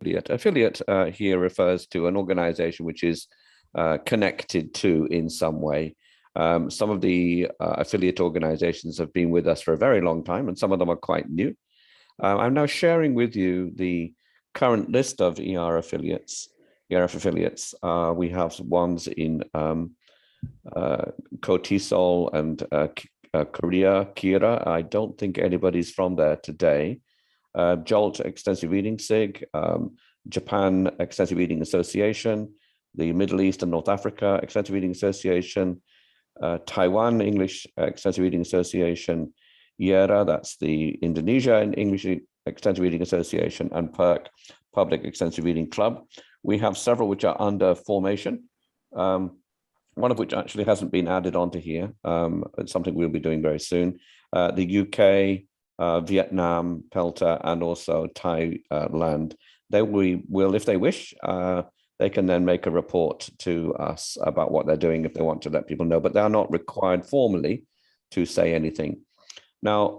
affiliate. Affiliate here refers to an organization which is connected to in some way. Some of the affiliate organizations have been with us for a very long time, and some of them are quite new. I'm now sharing with you the current list of ERF affiliates. We have ones in Kotisol and Korea, Kira. I don't think anybody's from there today. Jolt Extensive Reading SIG, Japan Extensive Reading Association, the Middle East and North Africa Extensive Reading Association, Taiwan English Extensive Reading Association, IERA, that's the Indonesia and English Extensive Reading Association, and PERC, Public Extensive Reading Club. We have several which are under formation, one of which actually hasn't been added onto here. It's something we'll be doing very soon. The UK, Vietnam, Pelta, and also Thailand. They will, if they wish, they can then make a report to us about what they're doing if they want to let people know, but they are not required formally to say anything. Now,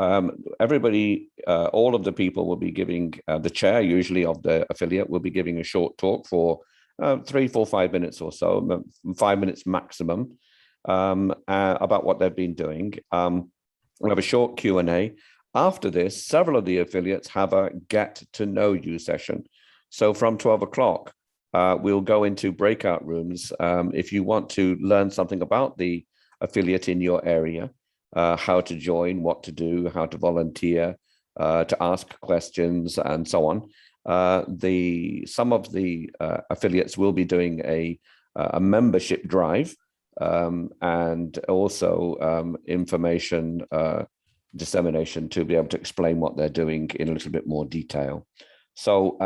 everybody, all of the people will be giving, the chair usually of the affiliate will be giving a short talk for 3, 4, 5 minutes or so, 5 minutes maximum, about what they've been doing. We'll have a short Q&A. After this, several of the affiliates have a get to know you session. So from 12 o'clock, we'll go into breakout rooms. If you want to learn something about the affiliate in your area, how to join, what to do, how to volunteer, to ask questions, and so on. Some of the affiliates will be doing a membership drive, and also information dissemination to be able to explain what they're doing in a little bit more detail. So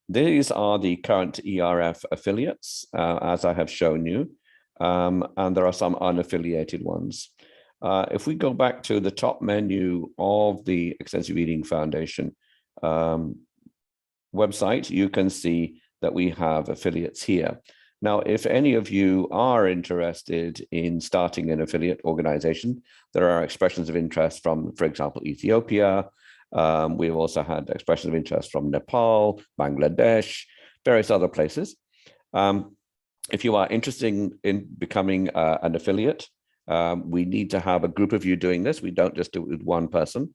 these are the current ERF affiliates, as I have shown you, and there are some unaffiliated ones. If we go back to the top menu of the Extensive Reading Foundation website, you can see that we have affiliates here. Now, if any of you are interested in starting an affiliate organization, there are expressions of interest from, for example, Ethiopia. We've also had expressions of interest from Nepal, Bangladesh, various other places. If you are interested in becoming an affiliate, we need to have a group of you doing this. We don't just do it with one person.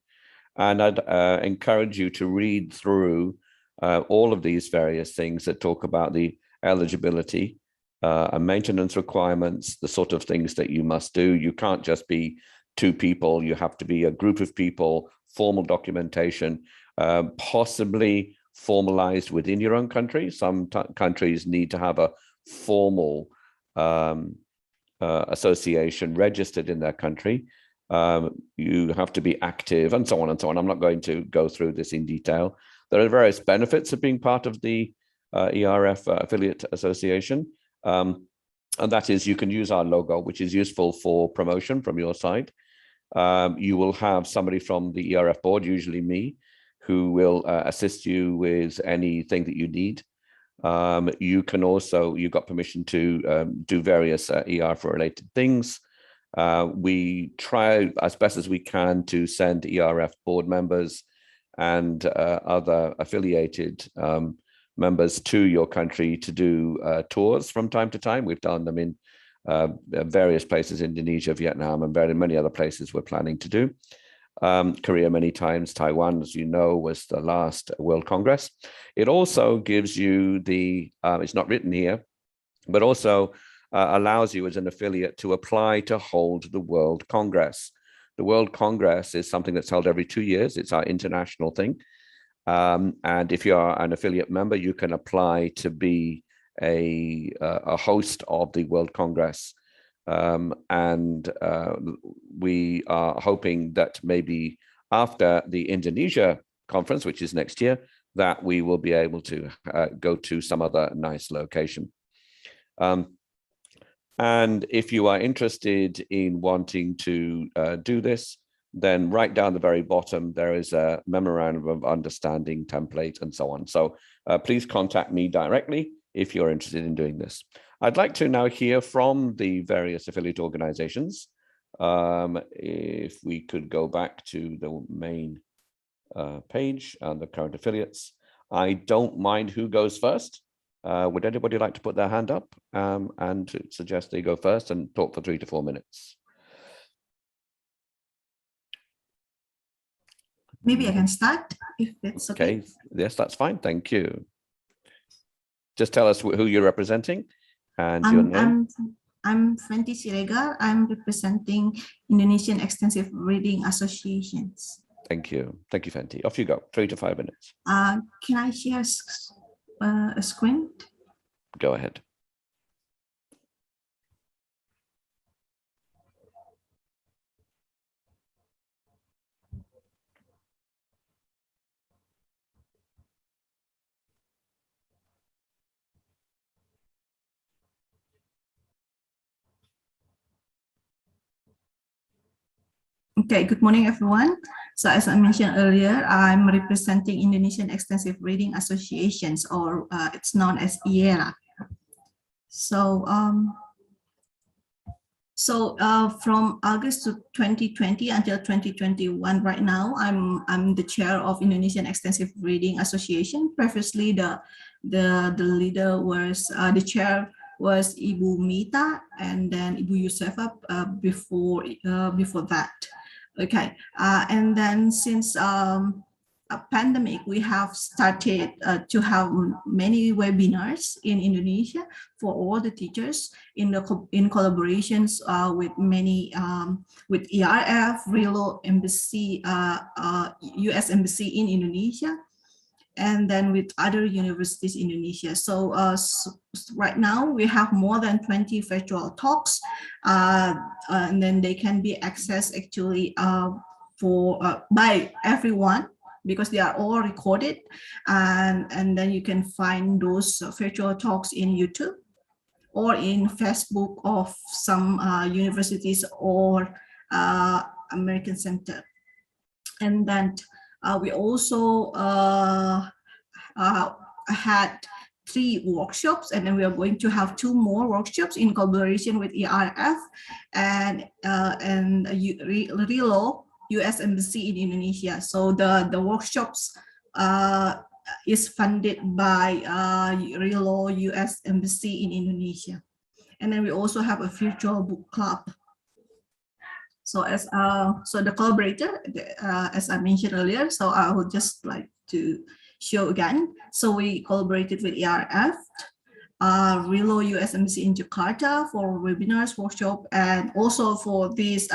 And I'd encourage you to read through all of these various things that talk about the eligibility and maintenance requirements, the sort of things that you must do. You can't just be 2 people. You have to be a group of people, formal documentation, possibly formalized within your own country. Some countries need to have a formal association registered in their country. You have to be active, and so on and so on. I'm not going to go through this in detail. There are various benefits of being part of the ERF Affiliate Association. And that is, you can use our logo, which is useful for promotion from your side. You will have somebody from the ERF board, usually me, who will assist you with anything that you need. You can also, you've got permission to do various ERF related things. We try as best as we can to send ERF board members and other affiliated members to your country to do tours from time to time. We've done them in various places, Indonesia, Vietnam, and very many other places we're planning to do. Korea many times. Taiwan, as you know, was the last World Congress. It also gives you the, it's not written here, but also allows you as an affiliate to apply to hold the World Congress. The World Congress is something that's held every 2 years. It's our international thing. And if you're an affiliate member, you can apply to be a host of the World Congress. And we are hoping that maybe after the Indonesia conference, which is next year, that we will be able to go to some other nice location. And if you are interested in wanting to do this, then right down the very bottom, there is a memorandum of understanding template and so on. So please contact me directly if you're interested in doing this. I'd like to now hear from the various affiliate organizations. If we could go back to the main page and the current affiliates. I don't mind who goes first. Would anybody like to put their hand up and suggest they go first and talk for 3 to 4 minutes? Maybe I can start if it's okay. Yes, that's fine. Thank you. Just tell us who you're representing and your name. I'm Fenty Siregar. I'm representing Indonesian Extensive Reading Associations. Thank you. Thank you, Fenty. Off you go. 3 to 5 minutes. Can I share a screen? Go ahead. Okay, good morning, everyone. So as I mentioned earlier, I'm representing Indonesian Extensive Reading Associations, or it's known as ERF. So, from August to 2020 until 2021, right now, I'm the chair of Indonesian Extensive Reading Association. Previously, the leader was the chair was Ibu Mita, and then Ibu Yusefa before that. Okay, and then since a pandemic, we have started to have many webinars in Indonesia for all the teachers in collaborations with many with ERF, RILO Embassy, US Embassy in Indonesia, and then with other universities in Indonesia. So, right now we have more than 20 virtual talks, and then they can be accessed actually by everyone, because they are all recorded, and then you can find those virtual talks in YouTube or in Facebook of some universities or American Center. And then we also had 3 workshops, and then we are going to have 2 more workshops in collaboration with ERF and RILO US Embassy in Indonesia. So the workshops is funded by RILO US Embassy in Indonesia. And then we also have a virtual book club. So the collaborator, as I mentioned earlier, so I would just like to show again. So we collaborated with ERF, RILO US Embassy in Jakarta for webinars, workshop, and also for these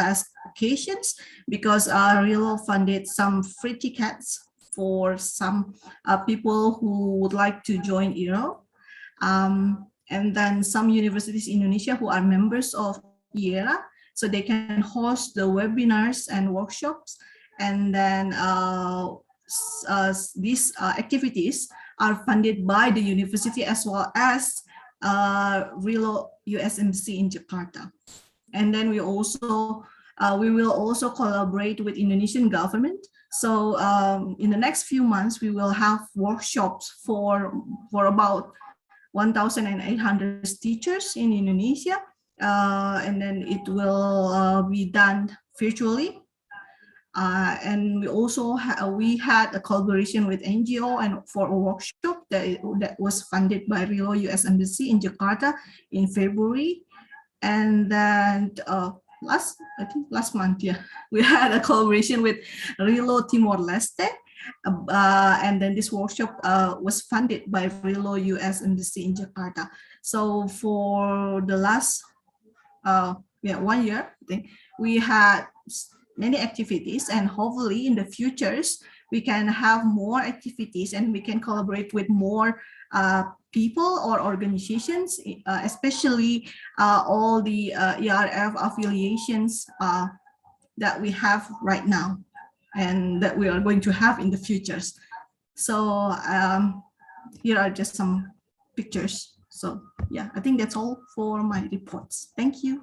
occasions, because RILO funded some free tickets for some people who would like to join ERO. And then some universities in Indonesia who are members of ERA, so they can host the webinars and workshops. And then these activities are funded by the university as well as RILO US Embassy in Jakarta. And then we will also collaborate with Indonesian government. So in the next few months, we will have workshops for about 1,800 teachers in Indonesia. And then it will be done virtually. And we also we had a collaboration with NGO and for a workshop that was funded by RILO US Embassy in Jakarta in February. And then I think last month, yeah, we had a collaboration with RILO Timor-Leste. And then this workshop was funded by RILO US Embassy in Jakarta. So for the last 1 year, I think we had many activities, and hopefully in the futures we can have more activities and we can collaborate with more people or organizations, especially all the ERF affiliations that we have right now and that we are going to have in the futures. So here are just some pictures. So yeah, I think that's all for my reports. Thank you.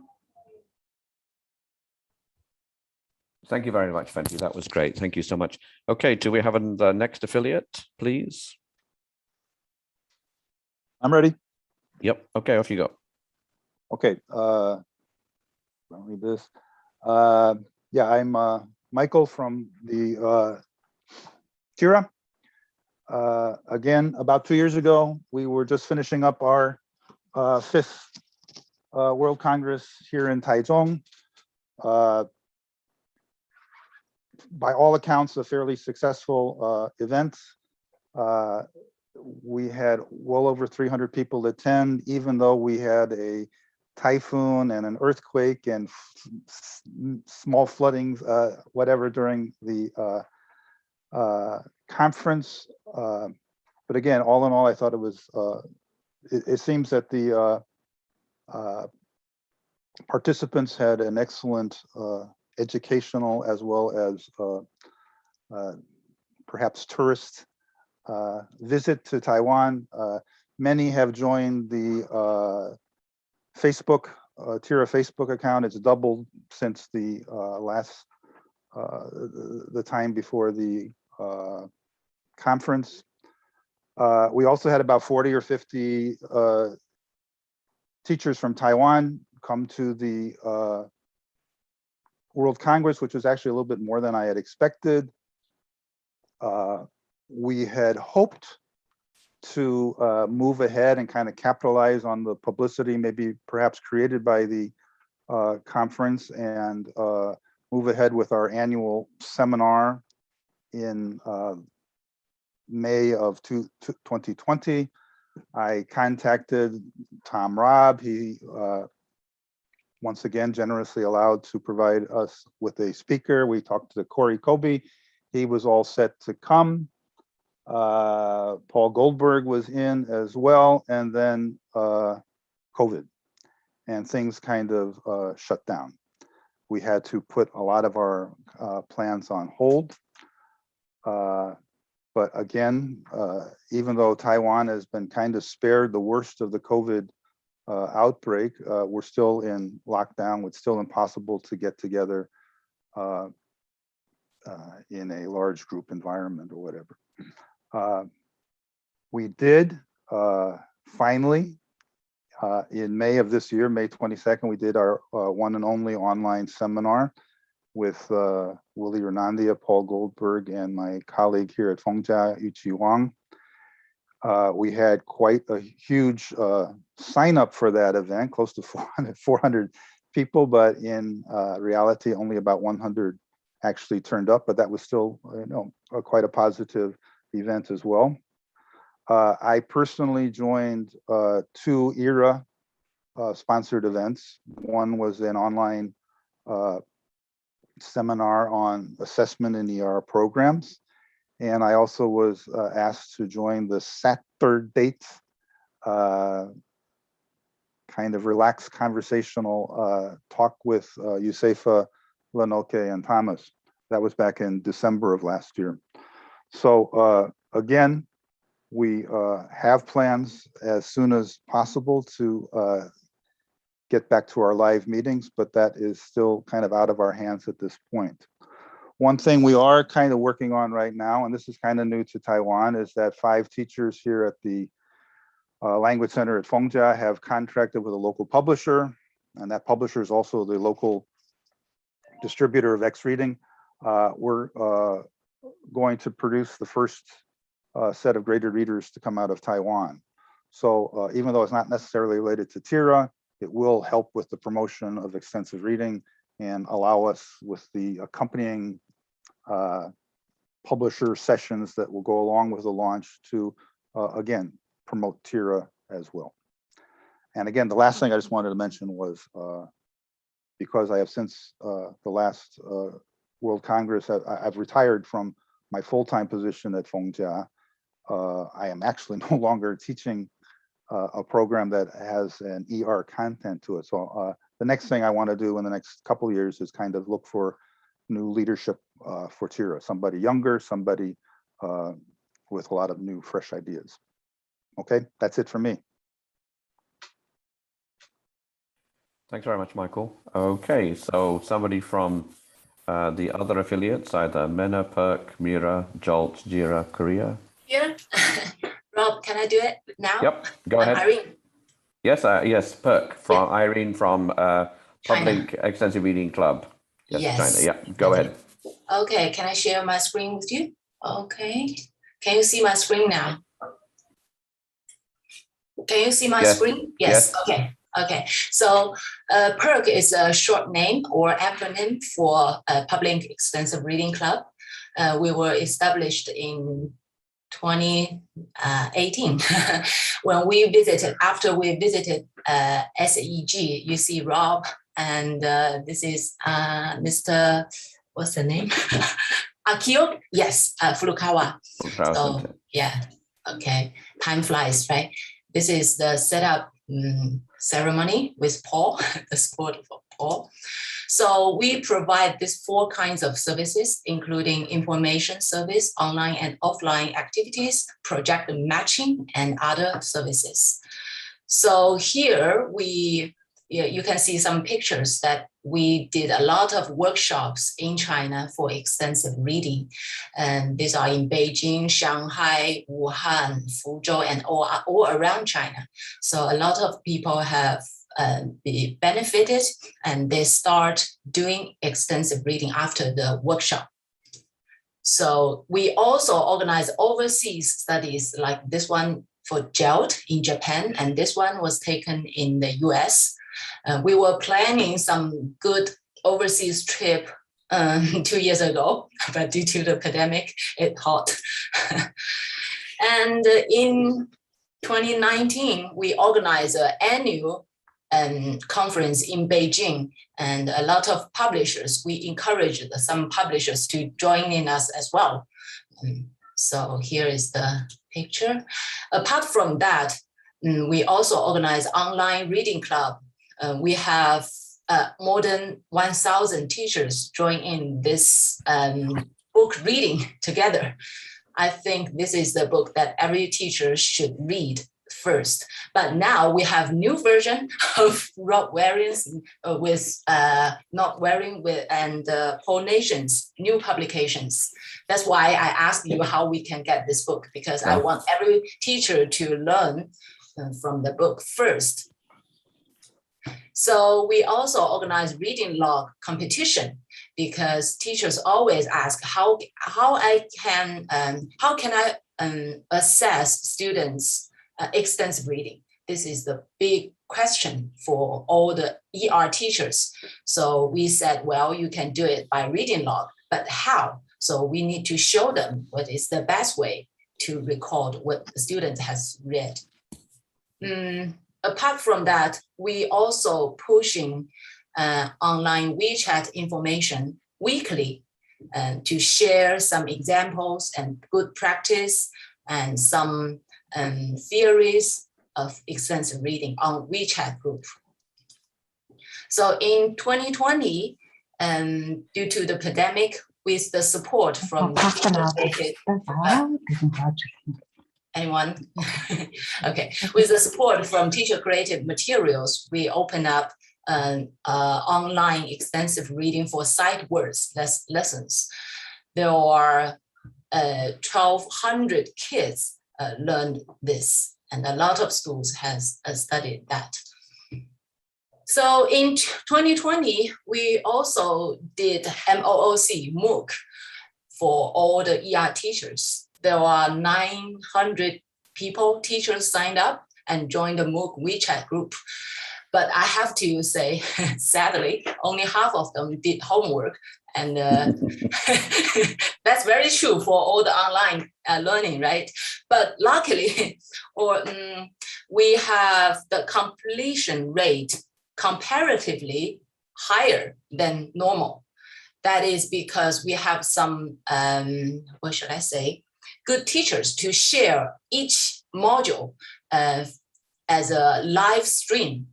Thank you very much, Fenty. That was great. Thank you so much. Okay, do we have the next affiliate, please? I'm ready. Yep. Okay, off you go. Okay. I'll read this. Yeah, I'm Michael from the Kira. Again, about 2 years ago, we were just finishing up our 5th World Congress here in Taichung. By all accounts, a fairly successful event. We had well over 300 people attend, even though we had a typhoon and an earthquake and small floodings, whatever, during the conference. But again, all in all, I thought it was, it seems that the participants had an excellent educational as well as perhaps tourist visit to Taiwan. Many have joined the Facebook, TIRA Facebook account. It's doubled since the last, the time before the conference. We also had about 40 or 50 teachers from Taiwan come to the World Congress, which was actually a little bit more than I had expected. We had hoped to move ahead and kind of capitalize on the publicity, maybe perhaps created by the conference, and move ahead with our annual seminar in May of 2020. I contacted Tom Robb. He once again generously allowed to provide us with a speaker. We talked to Corey Kobe. He was all set to come. Paul Goldberg was in as well, and then COVID, and things kind of shut down. We had to put a lot of our plans on hold. But again, even though Taiwan has been kind of spared the worst of the COVID outbreak, we're still in lockdown. It's still impossible to get together in a large group environment or whatever. We did finally, in May of this year, May 22nd, we did our one and only online seminar with Willie Renandia, Paul Goldberg, and my colleague here at Fengjia, Yuqi Wang. We had quite a huge sign up for that event, close to 400 people, but in reality, only about 100 actually turned up, but that was still, you know, quite a positive event as well. I personally joined 2 ERA sponsored events. One was an online seminar on assessment in ER programs. And I also was asked to join the Saturday kind of relaxed conversational talk with Yusefa, Lanoke, and Thomas. That was back in December of last year. So again, we have plans as soon as possible to get back to our live meetings, but that is still kind of out of our hands at this point. One thing we are kind of working on right now, and this is kind of new to Taiwan, is that 5 teachers here at the Language Center at Fengjia have contracted with a local publisher, and that publisher is also the local distributor of X-Reading. We're going to produce the first set of graded readers to come out of Taiwan. So even though it's not necessarily related to TIRA, it will help with the promotion of extensive reading and allow us with the accompanying publisher sessions that will go along with the launch to, again, promote TIRA as well. And again, the last thing I just wanted to mention was, because I have since the last World Congress, I've retired from my full-time position at Fengjia. I am actually no longer teaching a program that has an ER content to it. So the next thing I want to do in the next couple of years is kind of look for new leadership for TIRA, somebody younger, somebody with a lot of new, fresh ideas. Okay, that's it for me. Thanks very much, Michael. Okay, so somebody from the other affiliates, either Mena, Perk, Mira, Jolt, Jira, Korea. Yeah. Rob, can I do it now? Yep, go ahead. Irene. Yes, yes, Perk from Irene from Public Extensive Reading Club. Yes, Yes. China. Yeah, go ahead. Okay, can I share my screen with you? Okay. Can you see my screen now? Can you see my screen? Yes. Okay. So PERC is a short name or acronym for Public Extensive Reading Club. We were established in 2018 when we visited, after we visited SEG. You see Rob, and this is Mr. What's the name? Akio? Yes, Furukawa. So yeah, okay. Time flies, right? This is the setup ceremony with Paul, the support for Paul. So we provide these 4 kinds of services, including information service, online and offline activities, project matching, and other services. So here you can see some pictures that we did a lot of workshops in China for extensive reading. And these are in Beijing, Shanghai, Wuhan, Fuzhou, and all around China. So a lot of people have benefited, and they start doing extensive reading after the workshop. So we also organize overseas studies like this one for GELD in Japan, and this one was taken in the US. We were planning some good overseas trip 2 years ago, but due to the pandemic, it halt. And in 2019, we organized an annual conference in Beijing, and a lot of publishers, we encouraged some publishers to join in us as well. So here is the picture. Apart from that, we also organize online reading club. We have more than 1,000 teachers join in this book reading together. I think this is the book that every teacher should read first. But now we have new version of Rob Waring's with Not Waring with and Paul Nation's new publications. That's why I asked you how we can get this book, because I want every teacher to learn from the book first. So we also organize reading log competition, because teachers always ask how can I assess students' extensive reading. This is the big question for all the ER teachers. So we said, well, you can do it by reading log, but how? So we need to show them what is the best way to record what the student has read. Apart from that, we also pushing online WeChat information weekly to share some examples and good practice and some theories of extensive reading on WeChat group. So in 2020, due to the pandemic, with the support from anyone? Okay, with the support from teacher creative materials, we open up online extensive reading for sight words lessons. There are 1,200 kids learned this, and a lot of schools has studied that. So in 2020, we also did MOOC for all the ER teachers. There are 900 teachers signed up and joined the MOOC WeChat group. But I have to say, sadly, only half of them did homework. And that's very true for all the online learning, right? But luckily, we have the completion rate comparatively higher than normal. That is because we have some, what should I say, good teachers to share each module as a live stream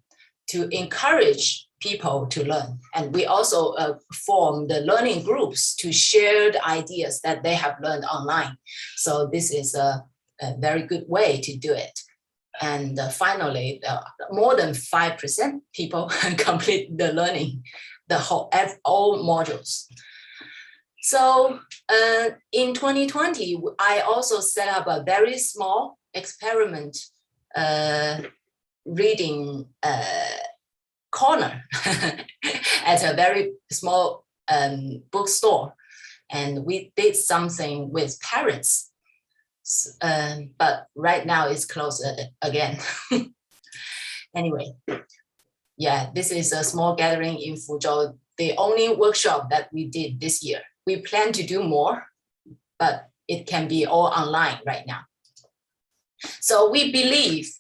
to encourage people to learn. And we also form the learning groups to share the ideas that they have learned online. So this is a very good way to do it. And finally, more than 5% people complete the learning, all modules. So in 2020, I also set up a very small experiment reading corner at a very small bookstore. And we did something with parents. But right now it's closed again. Anyway, yeah, this is a small gathering in Fuzhou, the only workshop that we did this year. We plan to do more, but it can be all online right now. So we believe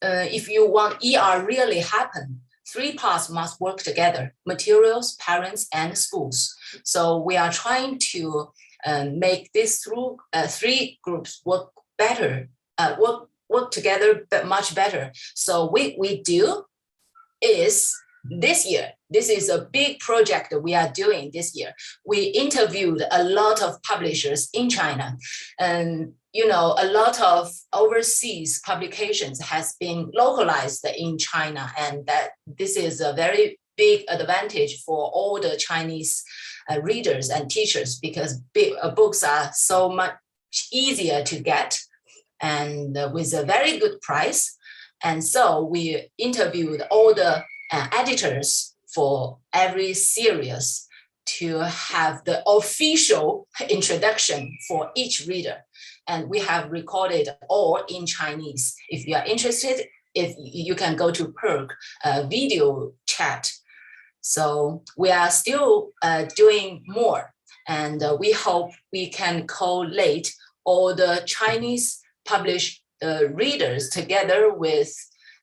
if you want ER really happen, 3 parts must work together: materials, parents, and schools. So we are trying to make these 3 groups work better, work together, but much better. So what we do is this year, this is a big project that we are doing this year. We interviewed a lot of publishers in China, and you know, a lot of overseas publications has been localized in China, and that this is a very big advantage for all the Chinese readers and teachers, because books are so much easier to get and with a very good price. And so we interviewed all the editors for every series to have the official introduction for each reader. And we have recorded all in Chinese. If you are interested, if you can go to Perk video chat. So we are still doing more, and we hope we can collate all the Chinese published readers together with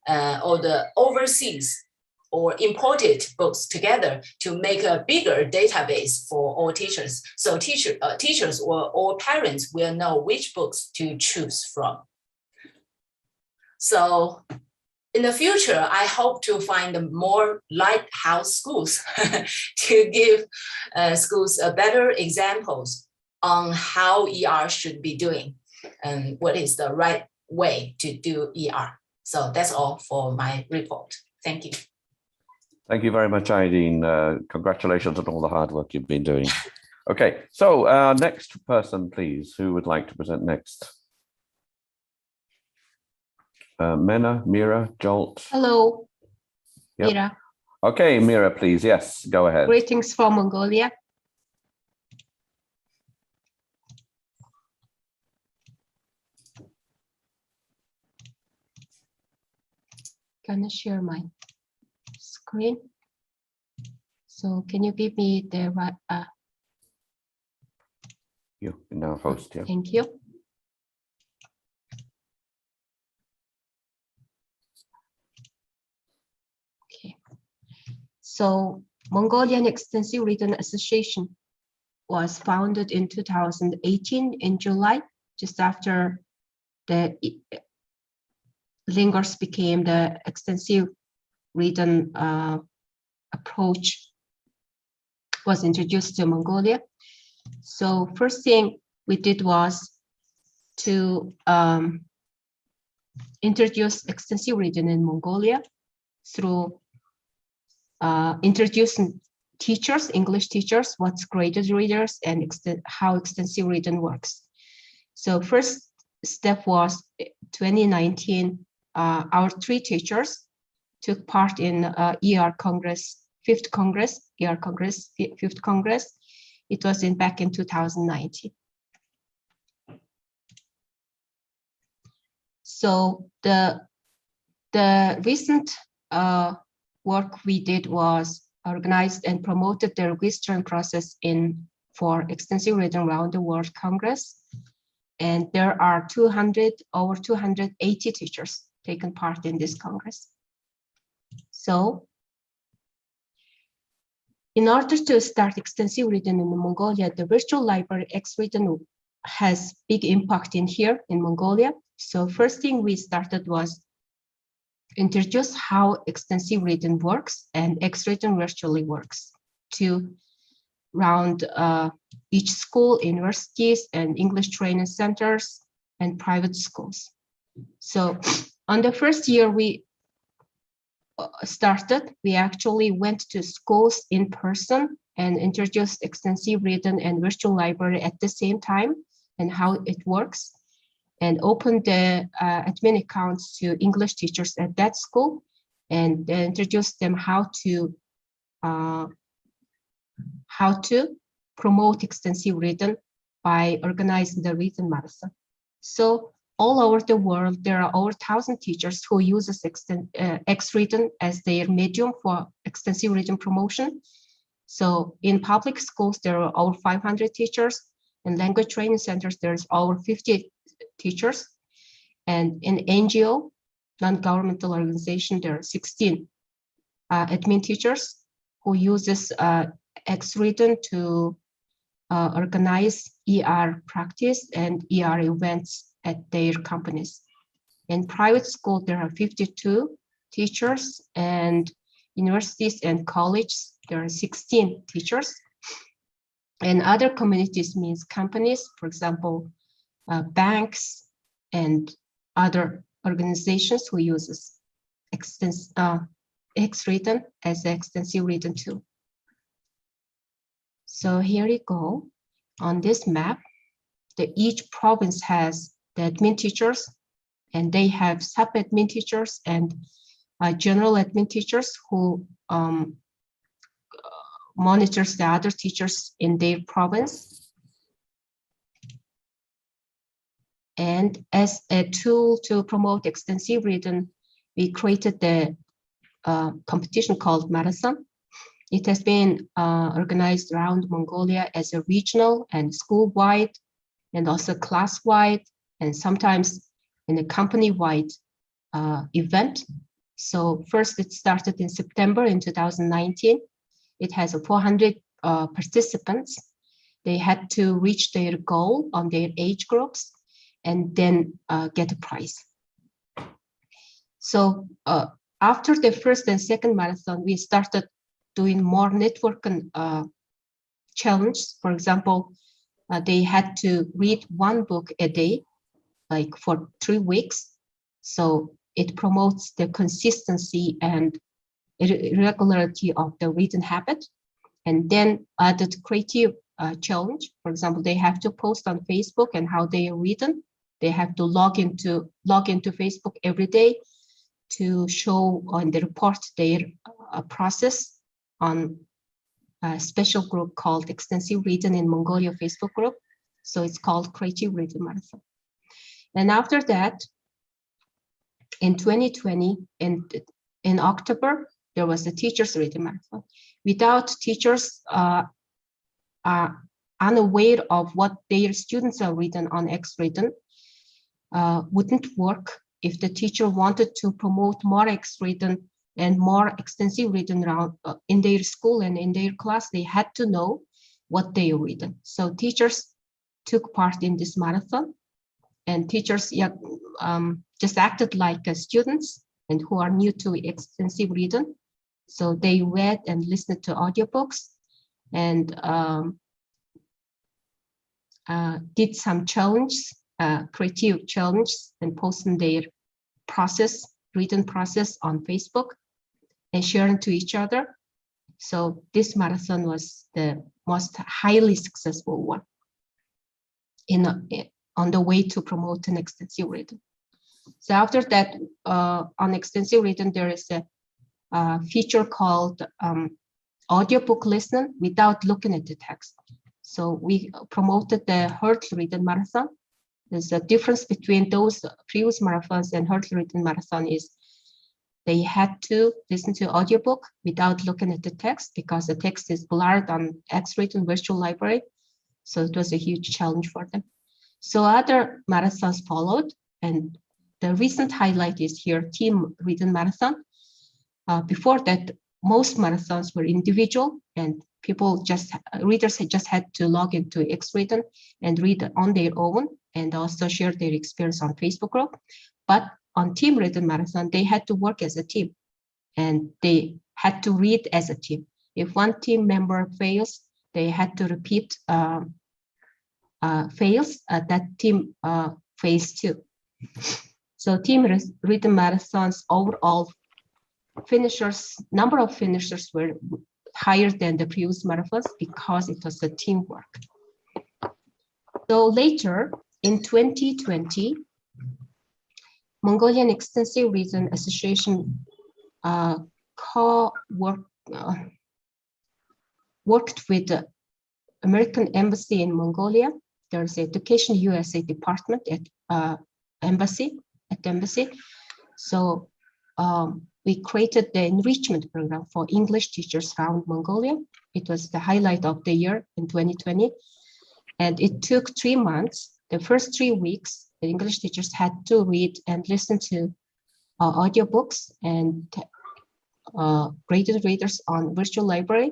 all the overseas or imported books together to make a bigger database for all teachers. So teachers or all parents will know which books to choose from. So in the future, I hope to find more lighthouse schools to give schools better examples on how ER should be doing and what is the right way to do ER. So that's all for my report. Thank you. Thank you very much, Aideen. Congratulations on all the hard work you've been doing. Okay, so next person, please. Who would like to present next? Mena, Mira, Jolt. Hello, Yep. Mira. Okay, Mira, please. Yes, go ahead. Greetings from Mongolia. Can I share my screen? So can you give me the right? You can now host, yeah. Thank you. Okay. So Mongolian Extensive Reading Association was founded in 2018 in July, just after the Lingers became the extensive reading approach was introduced to Mongolia. So first thing we did was to introduce extensive reading in Mongolia through introducing teachers, English teachers, what's graded readers and how extensive reading works. So first step was 2019, our 3 teachers took part in ER Congress, 5th Congress, ER Congress, 5th Congress. It was back in 2019. So the recent work we did was organized and promoted the registration process for extensive reading around the World Congress. And there are over 280 teachers taken part in this Congress. So in order to start extensive reading in Mongolia, the virtual library X-Reading has big impact in here in Mongolia. So first thing we started was introduce how extensive reading works and X-Reading virtually works to round each school, universities, and English training centers and private schools. So on the first year we started, we actually went to schools in person and introduced extensive reading and virtual library at the same time and how it works, and opened the admin accounts to English teachers at that school, and introduced them how to promote extensive reading by organizing the reading marathon. So all over the world, there are over 1,000 teachers who use X-written as their medium for extensive written promotion. So in public schools, there are over 500 teachers. In language training centers, there's over 50 teachers. And in NGO, non-governmental organization, there are 16 admin teachers who uses X-written to organize ER practice and ER events at their companies. In private school, there are 52 teachers, and universities and colleges, there are 16 teachers. And other communities means companies, for example, banks and other organizations who uses X-written as an extensive written tool. So here you go. On this map, each province has the admin teachers, and they have sub-admin teachers and general admin teachers who monitors the other teachers in their province. And as a tool to promote extensive written, we created the competition called Marathon. It has been organized around Mongolia as a regional and school-wide, and also class-wide, and sometimes in a company-wide event. So first it started in September in 2019. It has 400 participants. They had to reach their goal on their age groups and then get a prize. So after the first and second marathon, we started doing more network challenges. For example, they had to read one book a day, like for 3 weeks. So it promotes the consistency and regularity of the reading habit. And then added creative challenge. For example, they have to post on Facebook and how they are reading. They have to log into Facebook every day to show and report their process on a special group called Extensive Reading in Mongolia Facebook group. So it's called Creative Reading Marathon. And after that, in 2020, in October, there was a teachers reading marathon. Without teachers are unaware of what their students are reading on X-written, wouldn't work. If the teacher wanted to promote more X-written and more extensive reading around in their school and in their class, they had to know what they are reading. So teachers took part in this marathon, and teachers just acted like students and who are new to extensive reading. So they read and listened to audiobooks and did some challenges, creative challenges, and posting their reading process on Facebook and sharing to each other. So this marathon was the most highly successful one on the way to promote an extensive reading. So after that, on extensive reading, there is a feature called audiobook listening without looking at the text. So we promoted the Hurdle Reading Marathon. There's a difference between those previous marathons and Hurdle Reading Marathon is they had to listen to audiobook without looking at the text because the text is blurred on X-written virtual library. So it was a huge challenge for them. So other marathons followed, and the recent highlight is here, Team Reading Marathon. Before that, most marathons were individual, and readers just had to log into X-written and read on their own, and also share their experience on Facebook group. But on Team Reading Marathon, they had to work as a team, and they had to read as a team. If one team member fails, they had to repeat that team fails too. So Team Reading Marathons overall number of finishers were higher than the previous marathons because it was a teamwork. So later in 2020, Mongolian Extensive Reading Association worked with the American Embassy in Mongolia there's Education USA department at embassy. So we created the enrichment program for English teachers around Mongolia. It was the highlight of the year in 2020. And it took 3 months. The first 3 weeks, the English teachers had to read and listen to audiobooks and graded readers on virtual library,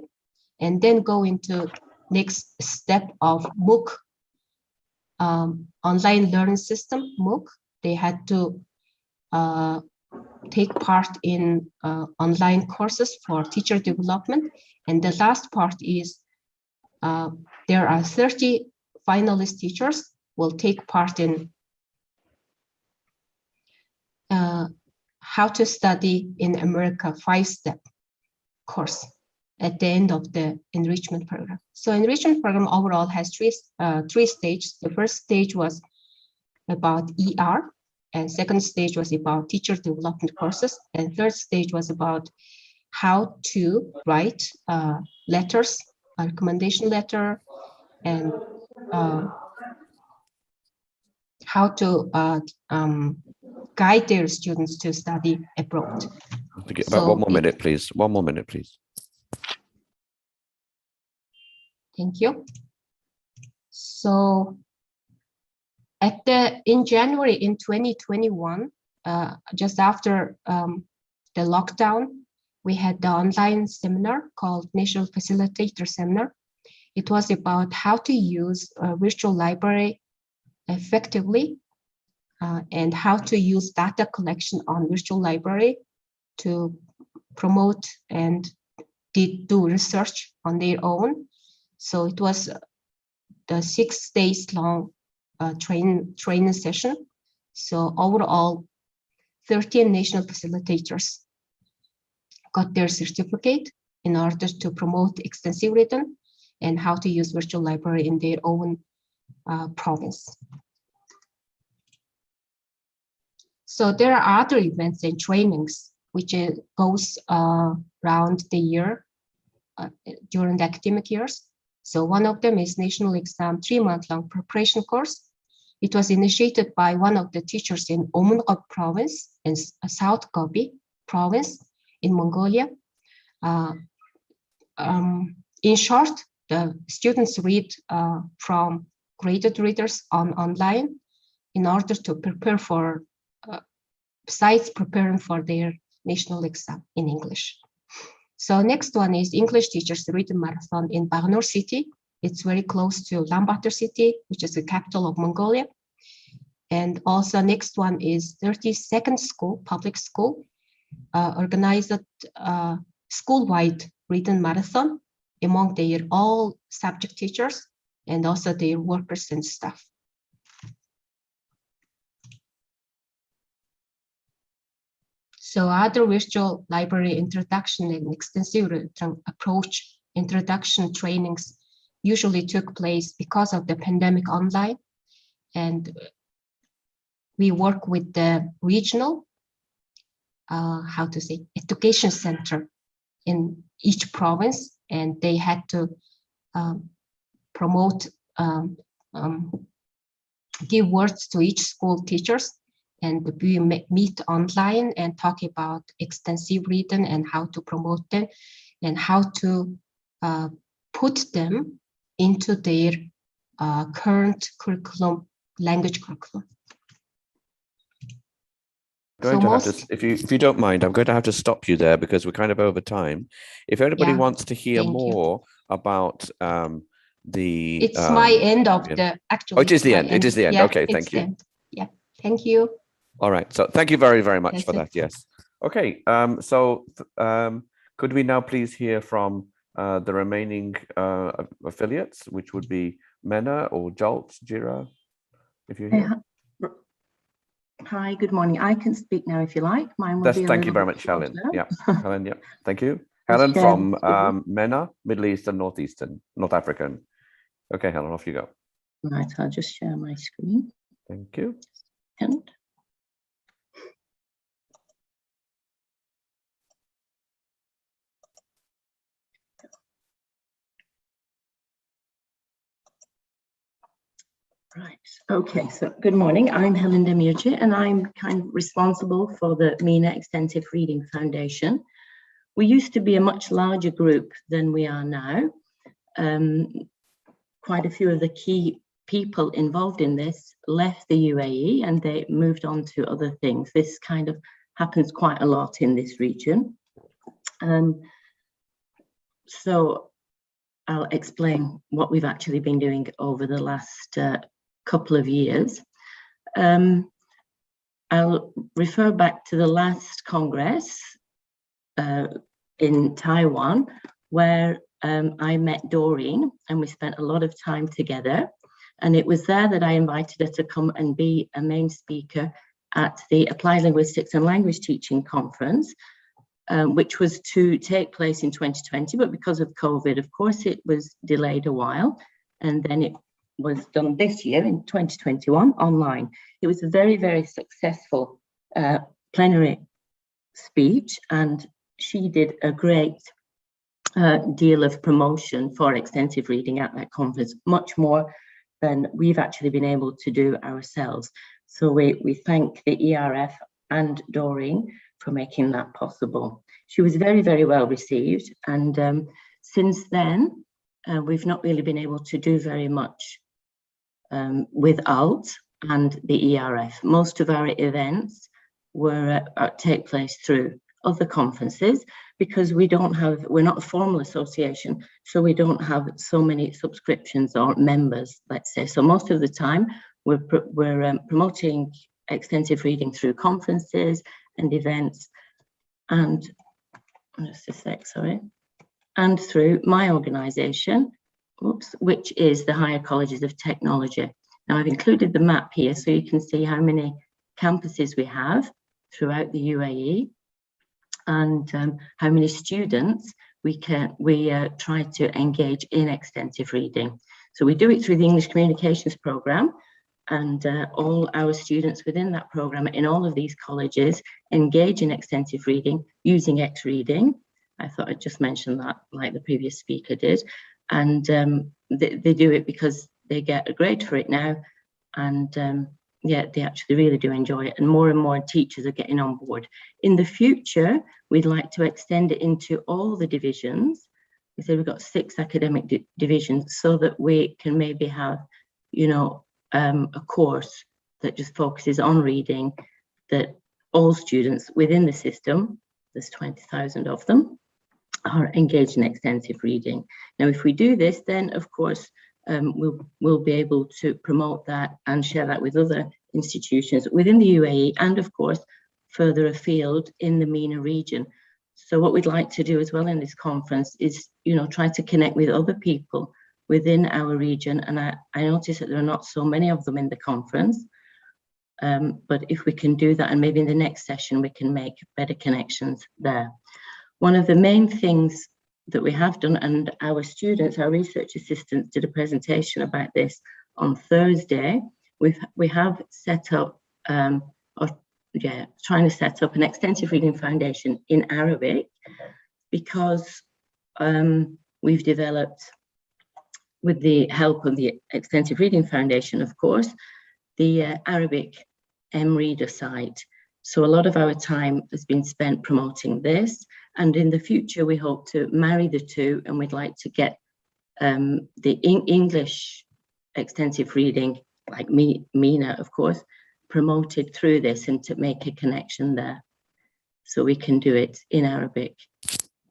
and then go into next step of MOOC, online learning system, MOOC. They had to take part in online courses for teacher development. And the last part is there are 30 finalist teachers will take part in how to study in America 5-step course at the end of the enrichment program. So enrichment program overall has three stages. The first stage was about ER, and second stage was about teacher development courses, and third stage was about how to write letters, a recommendation letter, and how to guide their students to study abroad. About 1 more minute, please. 1 more minute, please. Thank you. So in January in 2021, just after the lockdown, we had the online seminar called National Facilitator Seminar. It was about how to use a virtual library effectively and how to use data collection on virtual library to promote and do research on their own. So it was the 6 days long training session. So overall, 13 national facilitators got their certificate in order to promote extensive written and how to use virtual library in their own province. So there are other events and trainings which goes around the year during the academic years. So one of them is National Exam 3-month-long preparation course. It was initiated by one of the teachers in Omungab province in South Gobi province in Mongolia. In short, the students read from graded readers online in order to prepare for, besides preparing for their national exam in English. So next one is English Teachers Reading Marathon in Bagnor city. It's very close to Ulaanbaatar city, which is the capital of Mongolia. And also next one is 32nd School, public school, organized school-wide reading marathon among their all subject teachers and also their workers and staff. So other virtual library introduction and extensive approach introduction trainings usually took place because of the pandemic online. And we work with the regional, education center in each province, and they had to promote, give words to each school teachers, and we meet online and talk about extensive reading and how to promote them and how to put them into their current curriculum, language curriculum. If you don't mind, I'm going to have to stop you there because we're kind of over time. If anybody wants to hear more about the... It's my end of the, actually. Oh, it is the end. It is the end. Yeah, okay, thank you. Yeah, thank you. All right, so thank you very, very much for that, yes. Okay, could we now please hear from the remaining affiliates, which would be Mena or Jolt, Jira, if you're here. Hi, good morning. I can speak now if you like. Mine will be Thank you very much, Helen. Yeah, Helen, yeah, thank you. Helen from MENA, Middle East and Northeastern, North African. Okay, Helen, off you go. Right, I'll just share my screen. Thank you. And Right. Okay. So good morning. I'm Helen Demirci, and I'm kind of responsible for the MENA Extensive Reading Foundation. We used to be a much larger group than we are now. Quite a few of the key people involved in this left the UAE and they moved on to other things. This kind of happens quite a lot in this region. So I'll explain what we've actually been doing over the last couple of years. I'll refer back to the last Congress in Taiwan, where I met Doreen and we spent a lot of time together. And it was there that I invited her to come and be a main speaker at the Applied Linguistics and Language Teaching Conference, which was to take place in 2020, but because of COVID, of course, it was delayed a while. And then it was done this year in 2021 online. It was a very, very successful plenary speech, and she did a great deal of promotion for extensive reading at that conference, much more than we've actually been able to do ourselves. So we thank the ERF and Doreen for making that possible. She was very, very well received. And since then, we've not really been able to do very much with ALT and the ERF. Most of our events take place through other conferences because we're not a formal association, so we don't have so many subscriptions or members, let's say. So most of the time, we're promoting extensive reading through conferences and events, and just a sec, sorry, and through my organisation, which is the Higher Colleges of Technology. Now, I've included the map here so you can see how many campuses we have throughout the UAE and how many students we try to engage in extensive reading. So we do it through the English Communications Programme, and all our students within that programme in all of these colleges engage in extensive reading using X-Reading. I thought I'd just mention that, like the previous speaker did. And they do it because they get a grade for it now, and yeah, they actually really do enjoy it, and more teachers are getting on board. In the future, we'd like to extend it into all the divisions. We said we've got 6 academic divisions, so that we can maybe have, you know, a course that just focuses on reading, that all students within the system, there's 20,000 of them, are engaged in extensive reading. Now, if we do this, then of course, we'll be able to promote that and share that with other institutions within the UAE and of course, further afield in the MENA region. So what we'd like to do as well in this conference is, you know, try to connect with other people within our region. And I noticed that there are not so many of them in the conference, but if we can do that, and maybe in the next session, we can make better connections there. One of the main things that we have done, and our students, our research assistants did a presentation about this on Thursday. We have set up, trying to set up an extensive reading foundation in Arabic, because we've developed, with the help of the Extensive Reading Foundation, of course, the Arabic M-Reader site. So a lot of our time has been spent promoting this, and in the future we hope to marry the two, and we'd like to get the English extensive reading, like MENA, of course, promoted through this, and to make a connection there. So we can do it in Arabic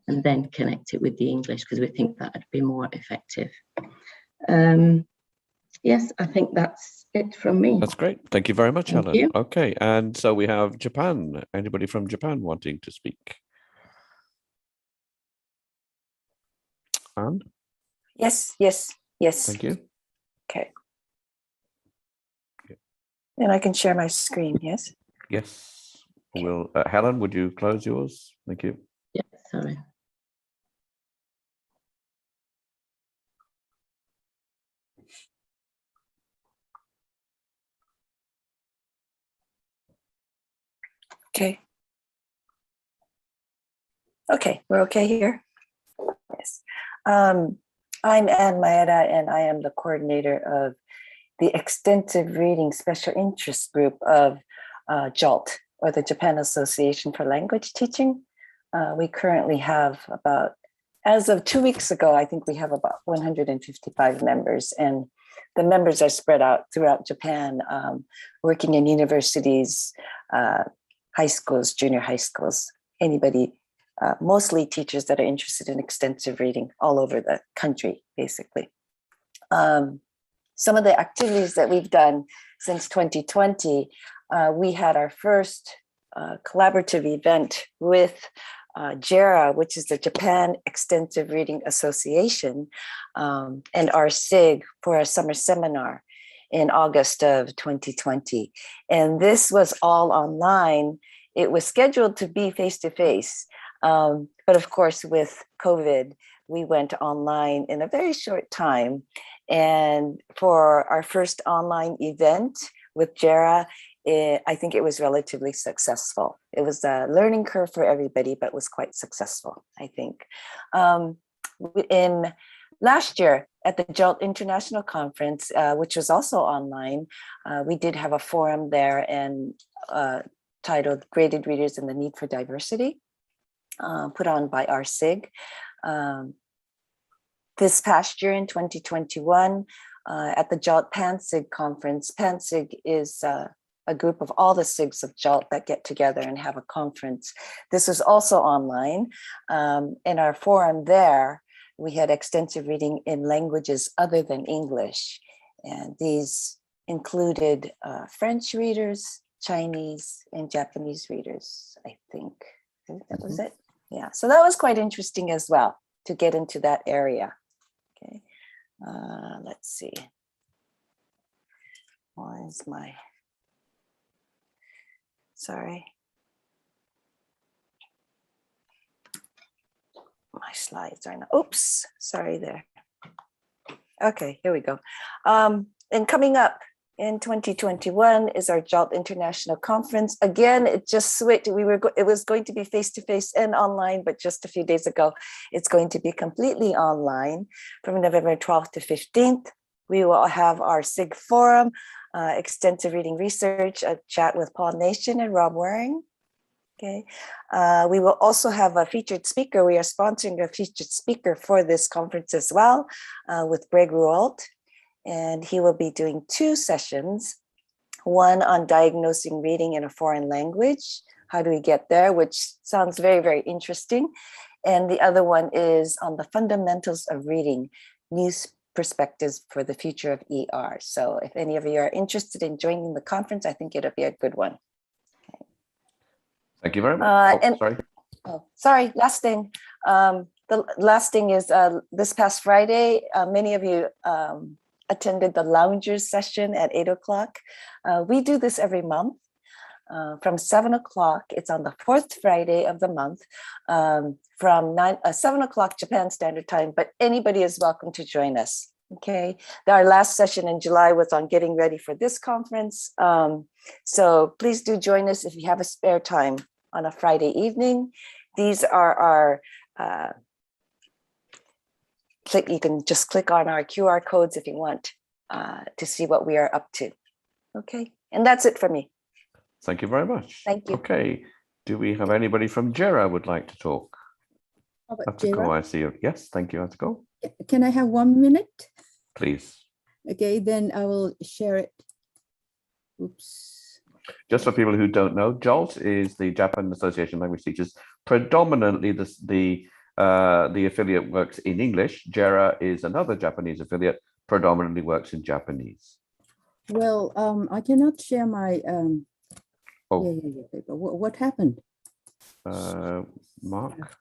and then connect it with the English, because we think that would be more effective. Yes, I think that's it from me. That's great. Thank you very much, Thank Helen. you. Okay, and so we have Japan. Anybody from Japan wanting to speak? Anne? Yes. Thank you. Okay. And I can share my screen, yes? Yes. Will Helen, would you close yours? Thank you. Yeah, sorry. Okay. Okay, we're okay here? Yes. I'm Anne Maeda, and I am the coordinator of the extensive reading special interest group of JALT, or the Japan Association for Language Teaching. We currently have about, as of 2 weeks ago, I think we have about 155 members, and the members are spread out throughout Japan, working in universities, high schools, junior high schools, anybody, mostly teachers that are interested in extensive reading all over the country, basically. Some of the activities that we've done since 2020, we had our first collaborative event with JERA, which is the Japan Extensive Reading Association, and our SIG for a summer seminar in August of 2020. And this was all online. It was scheduled to be face-to-face, but of course with COVID, we went online in a very short time. And for our first online event with JERA, I think it was relatively successful. It was a learning curve for everybody, but was quite successful, I think. In last year at the JALT International Conference, which was also online, we did have a forum there and titled Graded Readers and the Need for Diversity, put on by our SIG. This past year in 2021, at the JALT Pan-SIG conference, Pan-SIG is a group of all the SIGs of JALT that get together and have a conference. This was also online. In our forum there, we had extensive reading in languages other than English. And these included French readers, Chinese, and Japanese readers, I think. That was it. Yeah, so that was quite interesting as well to get into that area. Okay, let's see. Where's my, sorry. My slides are not, oops, sorry there. Okay, here we go. And coming up in 2021 is our JALT International Conference. Again, it just switched. It was going to be face-to-face and online, but just a few days ago, it's going to be completely online from November 12th to 15th. We will have our SIG forum, extensive reading research, a chat with Paul Nation and Rob Waring. Okay, we will also have a featured speaker. We are sponsoring a featured speaker for this conference as well, with Greg Rualt. And he will be doing 2 sessions, one on diagnosing reading in a foreign language. How do we get there? Which sounds very, very interesting. And the other one is on the fundamentals of reading, new perspectives for the future of ER. So if any of you are interested in joining the conference, I think it'll be a good one. Okay. Thank you very much. Sorry, last thing. The last thing is this past Friday, many of you attended the loungers session at 8 o'clock. We do this every month from 7 o'clock. It's on the 4th Friday of the month from 7 o'clock Japan Standard Time, but anybody is welcome to join us. Okay, our last session in July was on getting ready for this conference. So please do join us if you have a spare time on a Friday evening. These are our you can just click on our QR codes if you want to see what we are up to. Okay, and that's it for me. Thank you very much. Thank you. Okay, do we have anybody from JERA would like to talk? Atsuko, I see you. Yes, thank you, Atsuko. Can I have 1 minute? Please. Okay, then I will share it. Oops. Just for people who don't know, JALT is the Japan Association of Language Teachers. Predominantly, the affiliate works in English. JERA is another Japanese affiliate, predominantly works in Japanese. Well, I cannot share my paper. What happened? Mark?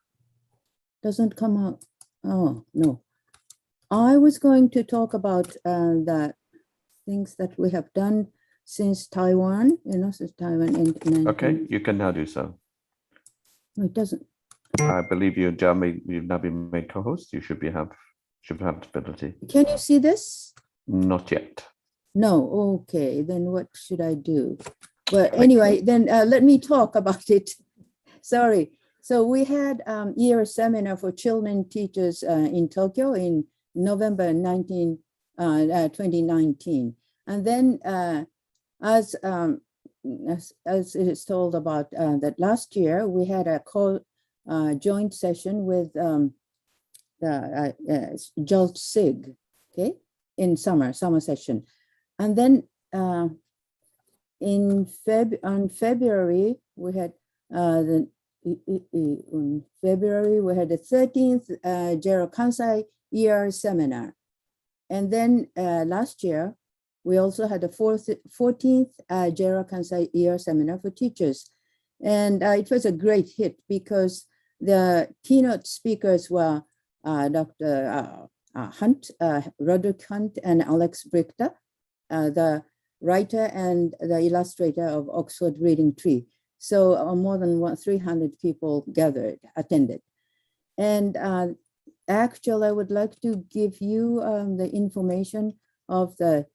Doesn't come out. Oh, no. I was going to talk about the things that we have done since Taiwan, since Taiwan in Okay, you can now do so. No, it doesn't. I believe you've now been made co-host. You should have ability. Can you see this? Not yet. No. Okay. Then what should I do? Well, anyway, then let me talk about it. Sorry. So we had ERF seminar for children teachers in Tokyo in November 2019. And then as it is told about that last year, we had a joint session with the JOLT SIG, okay, in summer session. And then on February, we had the 13th Jero Kansai ER seminar. And then last year, we also had the 14th Jero Kansai ER seminar for teachers. And it was a great hit because the keynote speakers were Dr. Hunt, Roderick Hunt, and Alex Brichter, the writer and the illustrator of Oxford Reading Tree. So more than 300 people attended. And actually, I would like to give you the information of the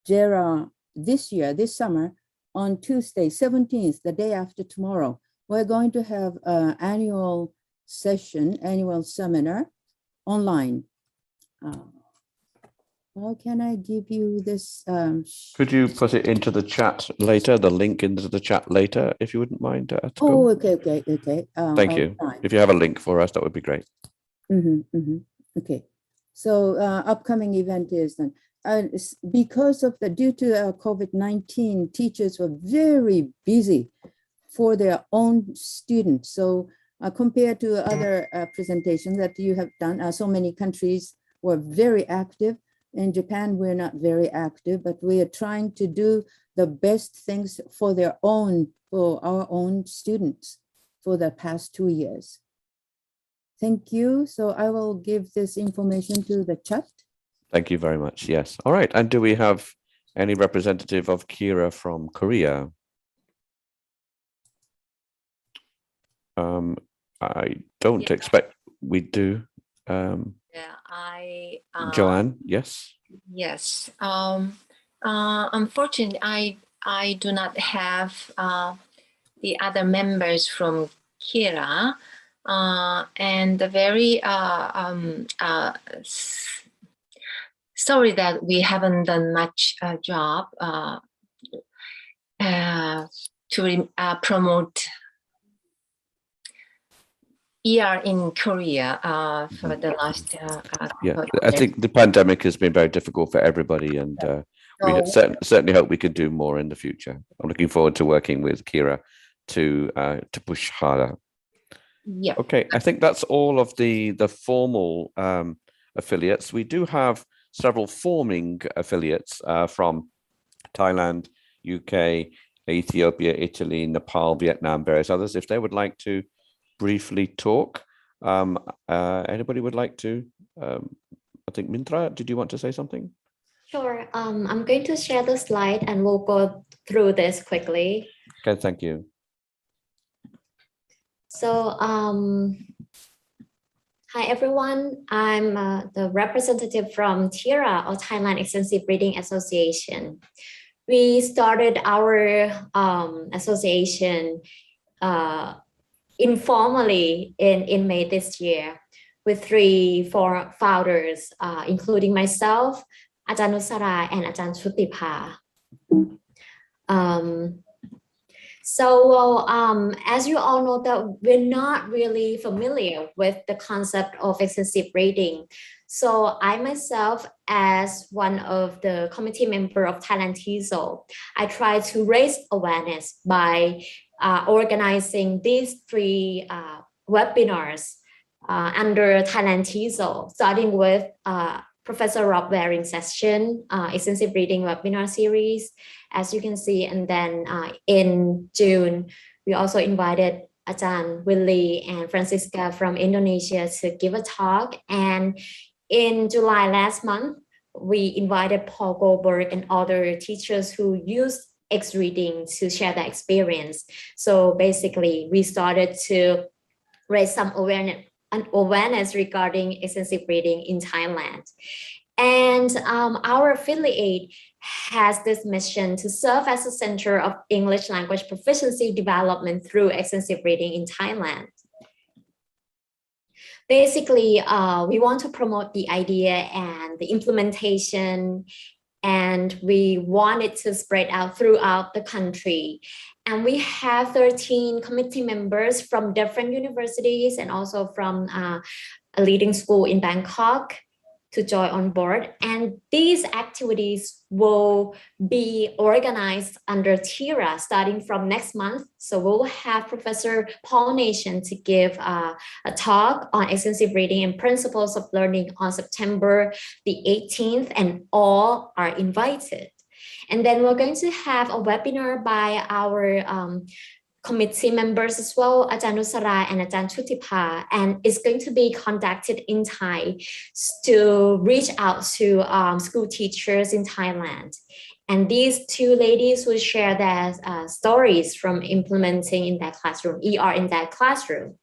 JERA this summer, on Tuesday, 17th, the day after tomorrow. We're going to have an annual seminar online. How can I give you this? Could you put it into the chat later, the link into the chat later, if you wouldn't mind? Oh, okay. Thank you. If you have a link for us, that would be great. Okay. So upcoming event is then, because of due to COVID-19, teachers were very busy for their own students. So compared to other presentations that you have done, so many countries were very active. In Japan, we're not very active, but we are trying to do the best things for our own students for the past 2 years. Thank you. So I will give this information to the chat. Thank you very much. Yes. All right. And do we have any representative of Kira from Korea? I don't expect we do. Joanne, yes. Yes. Unfortunately, I do not have the other members from Kira, and very sorry that we haven't done much job to promote ER in Korea for the last yeah, I think the pandemic has been very difficult for everybody, and we certainly hope we could do more in the future. I'm looking forward to working with Kira to push harder. Yeah. Okay, I think that's all of the formal affiliates. We do have several forming affiliates from Thailand, UK, Ethiopia, Italy, Nepal, Vietnam, various others. If they would like to briefly talk, anybody would like to? I think Mintra, did you want to say something? Sure. I'm going to share the slide and we'll go through this quickly. Okay, thank you. So, hi everyone. I'm the representative from TIRA, or Thailand Extensive Reading Association. We started our association informally in May this year with 4 founders, including myself, Ajahn Nusara, and Ajahn Shutipa. As you all know, that we're not really familiar with the concept of extensive reading. So I myself, as one of the committee member of Thailand TESOL, I try to raise awareness by organizing these 3 webinars under Thailand TESOL, starting with Professor Rob Waring's session, extensive reading webinar series, as you can see. And then in June, we also invited Ajahn Willie and Francisca from Indonesia to give a talk. And in July last month, we invited Paul Goldberg and other teachers who use X reading to share their experience. So basically, we started to raise some awareness regarding extensive reading in Thailand. And our affiliate has this mission to serve as a center of English language proficiency development through extensive reading in Thailand. Basically, we want to promote the idea and the implementation and we want it to spread out throughout the country. And we have 13 committee members from different universities and also from a leading school in Bangkok to join on board. And these activities will be organized under TIRA starting from next month. So we'll have Professor Paul Nation to give a talk on extensive reading and principles of learning on September the 18th, and all are invited. And then we're going to have a webinar by our committee members as well, Ajahn Nusara and Ajahn Chutipa, and it's going to be conducted in Thai to reach out to school teachers in Thailand. And these two ladies will share their stories from implementing in their classroom, ER in their classroom.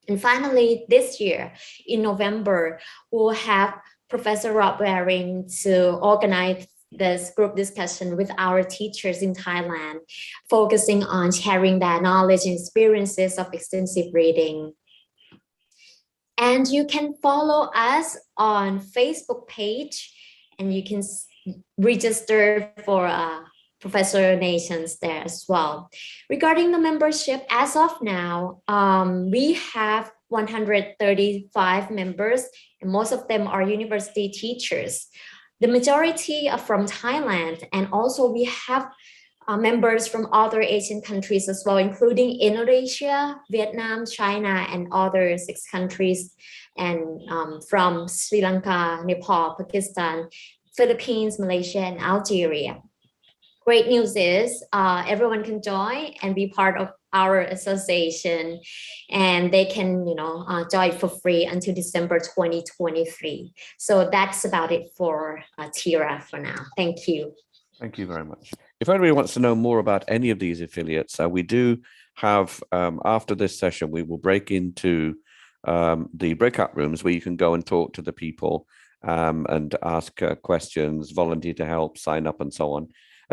And finally, this year in November, we'll have Professor Rob Waring to organize this group discussion with our teachers in Thailand, focusing on sharing their knowledge and experiences of extensive reading. And you can follow us on Facebook page, and you can register for Professor Nations there as well. Regarding the membership, as of now, we have 135 members, and most of them are university teachers. The majority are from Thailand, and also we have members from other Asian countries as well, including Indonesia, Vietnam, China, and other 6 countries, and from Sri Lanka, Nepal, Pakistan, Philippines, Malaysia, and Algeria. Great news is everyone can join and be part of our association, and they can, join for free until December 2023. So that's about it for TIRA for now. Thank you. Thank you very much. If anybody wants to know more about any of these affiliates, we do have, after this session, we will break into the breakout rooms where you can go and talk to the people and ask questions, volunteer to help, sign up, and so on.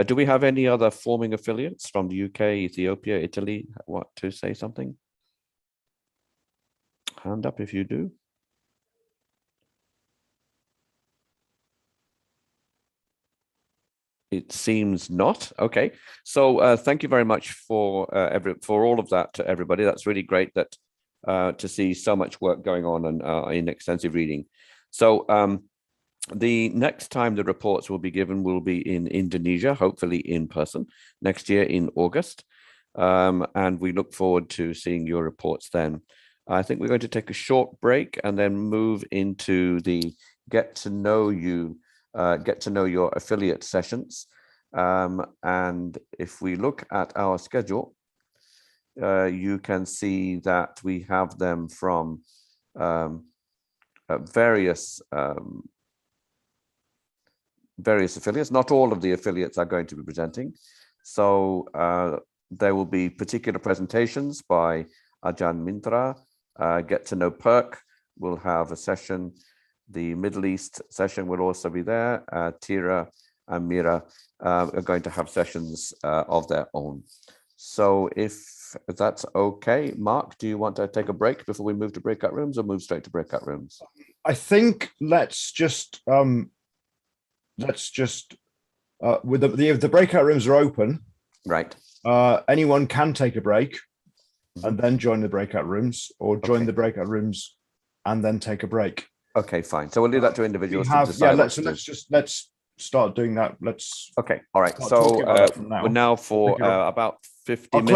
Do we have any other forming affiliates from the UK, Ethiopia, Italy? Want to say something? Hand up if you do. It seems not. Okay. So thank you very much for all of that to everybody. That's really great that to see so much work going on in extensive reading. So the next time the reports will be given will be in Indonesia, hopefully in person, next year in August. And we look forward to seeing your reports then. I think we're going to take a short break and then move into the get to know your affiliate sessions. And if we look at our schedule, you can see that we have them from various affiliates. Not all of the affiliates are going to be presenting. So there will be particular presentations by Ajahn Mintra. Get to know PERC will have a session. The Middle East session will also be there. Tira and Mira are going to have sessions of their own. So if that's okay, Mark, do you want to take a break before we move to breakout rooms, or move straight to breakout rooms? I think let's just with the breakout rooms are open, right? Anyone can take a break and then join the breakout rooms, or join the breakout rooms and then take a break. Okay, fine. So we'll leave that to individuals. Let's start doing that. Let's okay. All right. So we're now for about 50 minutes.